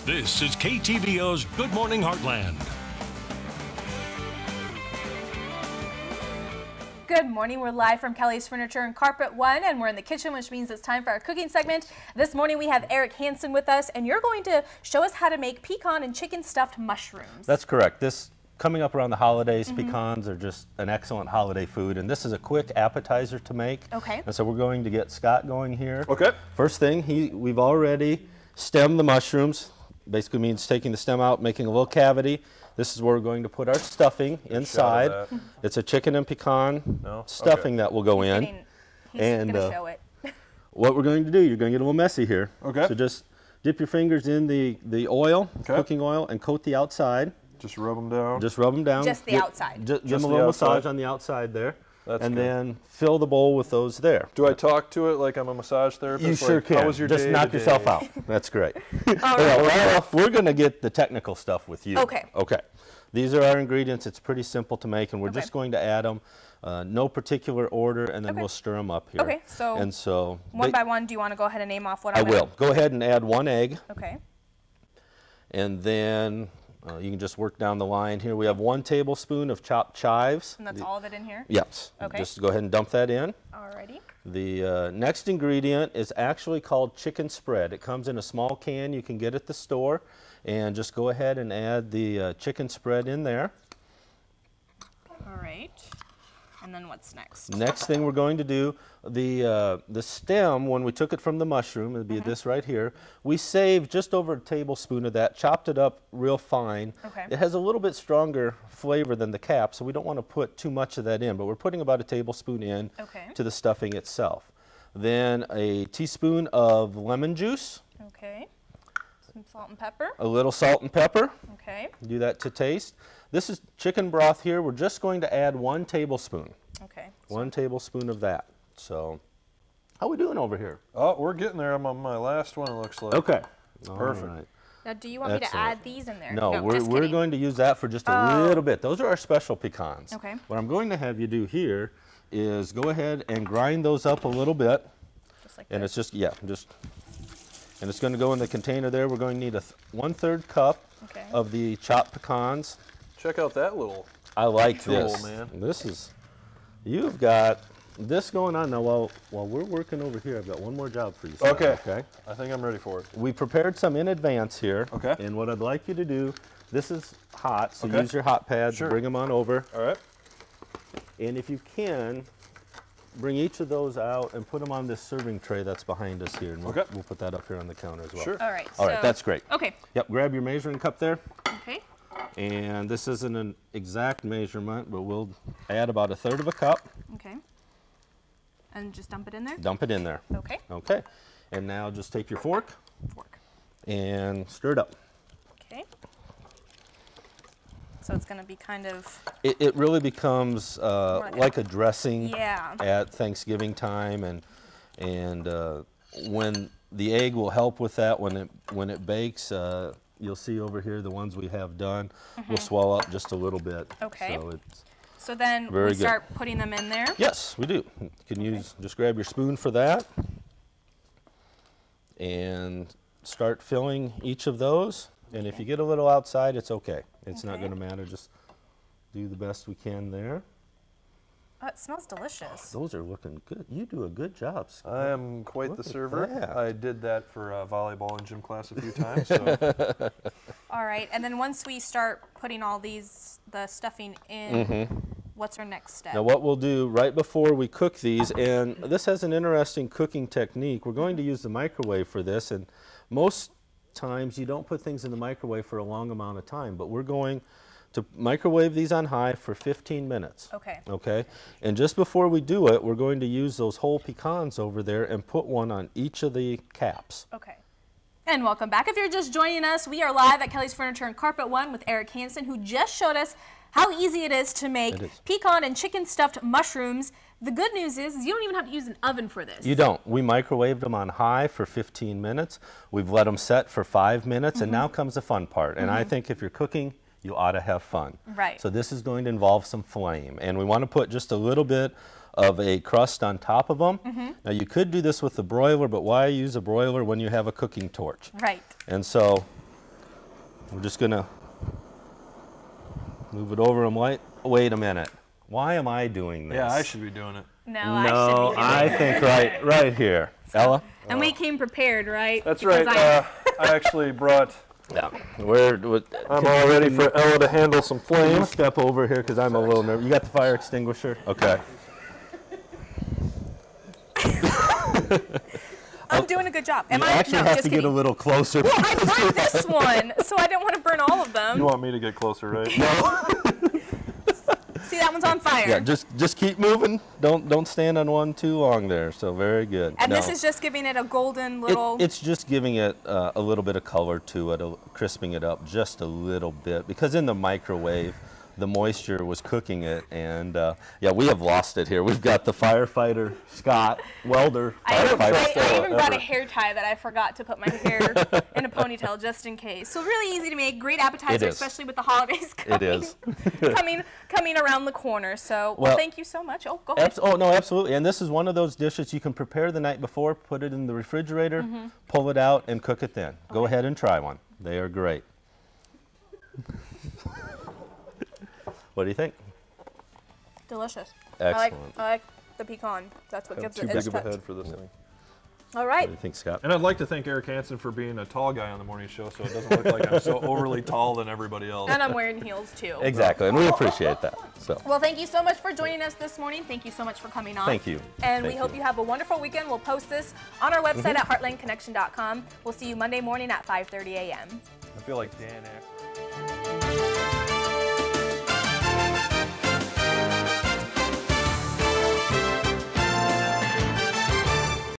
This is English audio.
This is KTVO's Good Morning Heartland. Good morning. We're live from Kelly's Furniture and Carpet One, and we're in the kitchen, which means it's time for our cooking segment. This morning we have Hanson with us, and you're going to show us how to make pecan and chicken stuffed mushrooms. That's correct. This coming up around the holidays, pecans are just an excellent holiday food, and this is a quick appetizer to make. Okay. And so we're going to get Scott going here. Okay. First thing, we've already stemmed the mushrooms. Basically means taking the stem out, making a little cavity. This is where we're going to put our stuffing inside. It's a chicken and pecan stuffing that will go in. He's going to show it. What we're going to do, you're going to get a little messy here. Okay. So just dip your fingers in the oil, cooking oil, and coat the outside. Just rub them down? Just rub them down. Just the outside. Just a little massage on the outside there. That's and good. Then fill the bowl with those there. Do I talk to it like I'm a massage therapist? You sure can. How was your Just day knock today? yourself out. That's great. All right. We're going to get the technical stuff with you. Okay. Okay. These are our ingredients. It's pretty simple to make, and we're just going to add them. No particular order, and then we'll stir them up here. Okay. So, one by one, do you want to go ahead and name off what I will. Go ahead and add 1 egg. Okay. And then you can just work down the line here. We have 1 tablespoon of chopped chives. And that's all of it in here? Yes. Okay. Just go ahead and dump that in. Alrighty. The next ingredient is actually called chicken spread. It comes in a small can you can get at the store. And just go ahead and add the chicken spread in there. All right. And then what's next? Next thing we're going to do, the stem, when we took it from the mushroom, it'd be this right here, we saved just over a tablespoon of that, chopped it up real fine. Okay. It has a little bit stronger flavor than the cap, so we don't want to put too much of that in, but we're putting about a tablespoon in to the stuffing itself. Then a teaspoon of lemon juice. Okay. Some salt and pepper. A little salt and pepper. Okay. Do that to taste. This is chicken broth here. We're just going to add 1 tablespoon. Okay. 1 tablespoon of that. So, how are we doing over here? Oh, we're getting there. I'm on my last one, it looks like. Okay. Perfect. All right. Now, do you want me to add these in there? No, we're going to use that for just a little bit. Those are our special pecans. Okay. What I'm going to have you do here is go ahead and grind those up a little bit. Just like and this. it's just, and it's going to go in the container there. We're going to need a 1/3 cup of the chopped pecans. Check out that little I like tool, this. man. This is, you've got this going on now. While we're working over here, I've got one more job for you. Scott, okay. I think I'm ready for it. We prepared some in advance here. Okay. And what I'd like you to do, this is hot, so use your hot pads. Bring them on over. All right. And if you can, bring each of those out and put them on this serving tray that's behind us here. And we'll put that up here on the counter as well. Sure. All right. All right, that's great. Okay. Yep, grab your measuring cup there. Okay. And this isn't an exact measurement, but we'll add about 1/3 cup. Okay. And just dump it in there? Dump it in there. Okay. Okay. And now just take your fork and stir it up. Okay. So it's going to be kind of... It really becomes like a dressing at Thanksgiving time, and when the egg will help with that when it bakes. You'll see over here the ones we have done will swell up just a little bit. Okay. So then we start putting them in there? Yes, we do. You can use, just grab your spoon for that and start filling each of those. And if you get a little outside, it's okay. It's not going to matter. Just do the best we can there. Oh, it smells delicious. Those are looking good. You do a good job, Scott. I am quite the server. that. I did that for volleyball and gym class a few times. So. All right, and then once we start putting all the stuffing in, what's our next step? Now what we'll do right before we cook these, and this has an interesting cooking technique. We're going to use the microwave for this, and most times you don't put things in the microwave for a long amount of time, but we're going to microwave these on high for 15 minutes. Okay. Okay. And just before we do it, we're going to use those whole pecans over there and put one on each of the caps. Okay. And welcome back. If you're just joining us, we are live at Kelly's Furniture and Carpet One with Hanson, who just showed us how easy it is to make pecan and chicken stuffed mushrooms. The good news is you don't even have to use an oven for this. You don't. We microwaved them on high for 15 minutes. We've let them set for 5 minutes, and now comes the fun part. And I think if you're cooking, you ought to have fun. Right. So this is going to involve some flame, and we want to put just a little bit of a crust on top of them. Now you could do this with the broiler, but why use a broiler when you have a cooking torch? Right. And so We're just gonna move it over them light. Wait a minute. Why am I doing this? Yeah, I should be doing it. No, I should be doing I think right here. Ella? And we came prepared, right? That's Because right. I actually brought. Yeah. I'm all ready for Ella to handle some Can you flame. step over here because I'm a little nervous. You got the fire extinguisher? Okay. I'm doing a good job. Am You I? actually No, have just to kidding. get a little closer. Well, I brought this one, so I didn't want to burn all of them. You want me to get closer, right? See, that one's on fire. Yeah, just keep moving. Don't stand on one too long there. So very good. And this is just giving it a golden little. It's just giving it a little bit of color to it, crisping it up just a little bit. Because in the microwave, the moisture was cooking it, and yeah, we have lost it here. We've got the firefighter, Scott, welder, firefighter. I even brought a hair tie that I forgot to put my hair in a ponytail just in case. So really easy to make, great appetizer, especially with the holidays coming. It is. coming around the corner. So well, thank you so much. Oh, go ahead. Oh no, absolutely. And this is one of those dishes you can prepare the night before, put it in the refrigerator, pull it out, and cook it then. Go ahead and try one. They are great. What do you think? Delicious. Excellent. I like the pecan. That's what gives it its touch. Too big of a head for this thing. All right. What do you think, Scott? And I'd like to thank Eric Hanson for being a tall guy on the morning show, so it doesn't look like I'm so overly tall than everybody else. And I'm wearing heels too. Exactly, and we appreciate that. So. Well, thank you so much for joining us this morning. Thank you so much for coming on. Thank you. And we hope you have a wonderful weekend. We'll post this on our website at heartlandconnection.com. We'll see you Monday morning at 5:30 a.m. I feel like Dan.